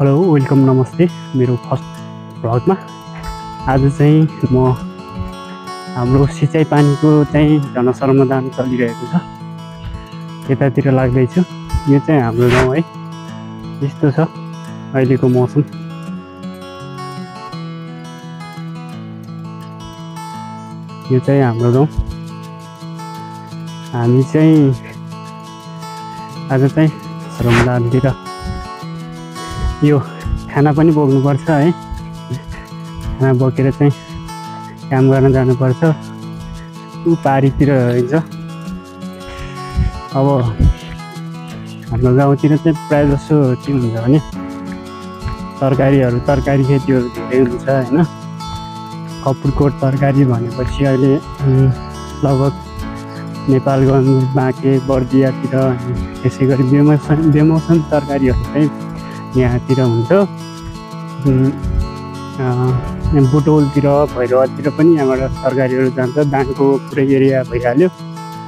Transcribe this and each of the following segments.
Hello welcome नमस्ते मेरो first भ्लगमा आज चाहिँ म हाम्रो सिँचाइ पानीको चाहिँ जनसमाधान चलिरहेको छ यतातिर लाग्दैछु। यो चाहिँ हाम्रो गाउँ है, यस्तो छ अहिलेको मौसम। यो चाहिँ हाम्रो गाउँ। हामी चाहिँ आज चाहिँ श्रमदानतिर यो खाना पनि बोक्नुपर्छ है, खाना बोकेर चाहिँ काम गर्न जानुपर्छ। ऊ पारीतिर हिँड्छ। अब हाम्रो गाउँतिर चाहिँ प्रायः जसो के हुन्छ भने तरकारी खेतीहरू धेरै हुन्छ होइन। कपुरकोट तरकारी भनेपछि अहिले लगभग नेपालगञ्ज, बाँके, बर्दियातिर त्यसै गरी बेमौसम तरकारीहरू चाहिँ यहाँतिर हुन्छ। बुटोलतिर, भैरवातिर पनि यहाँबाट तरकारीहरू जान्छ। दाङको पुरै एरिया भइहाल्यो।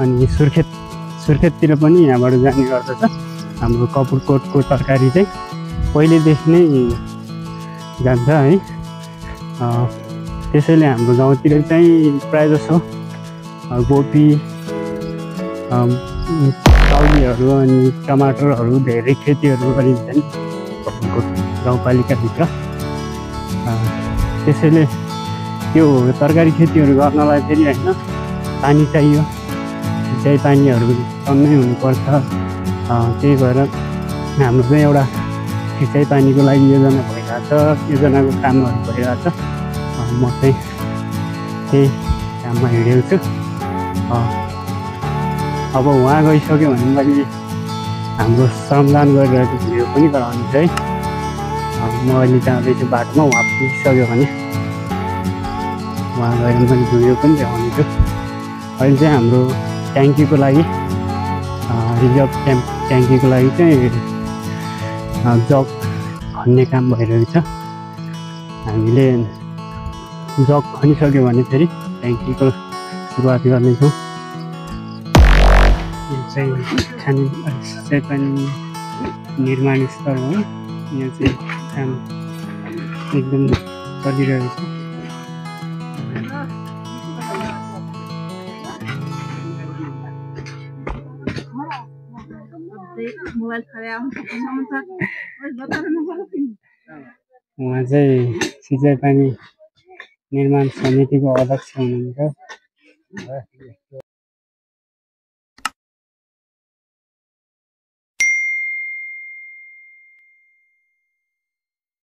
अनि सुर्खेततिर पनि यहाँबाट जाने गर्दछ। हाम्रो कपुरकोटको तरकारी चाहिँ पहिलेदेखि नै जान्छ है। त्यसैले हाम्रो गाउँतिर चाहिँ प्रायः जसो गोपी, तौलीहरू अनि टमाटरहरू धेरै खेतीहरू गरिन्छन् कपुरकोट गाउँपालिकाभित्र। त्यसैले त्यो तरकारी खेतीहरू गर्नलाई फेरि होइन पानी चाहियो, सिँचाइ पानीहरू कमै हुनुपर्छ। त्यही भएर हाम्रो चाहिँ एउटा सिँचाइ पानीको लागि योजना भइरहेछ, योजनाको कामहरू भइरहेछ। म चाहिँ त्यही काममा हिँडेको छु। अब उहाँ गइसक्यो भने मैले हाम्रो श्रमदान गरिरहेको भिडियो पनि गराउने छु है। म अहिले जाँदैछु बाटोमा, उहाँ पुगिसक्यो भने उहाँ गएर पनि भिडियो पनि देखाउने छु। अहिले चाहिँ हाम्रो ट्याङ्कीको लागि रिजर्भ ट्याङ्कीको लागि चाहिँ जग खन्ने काम भइरहेको छ। हामीले जग खनिसक्यो भने फेरि ट्याङ्कीको सुरुवात गर्नेछौँ। यो चाहिँ सिँचाइ पानी निर्माण स्थल हो। यहाँ चाहिँ काम एकदम चलिरहेको छ। उहाँ चाहिँ सिँचाइ पानी निर्माण समितिको अध्यक्ष हुनुहुन्छ।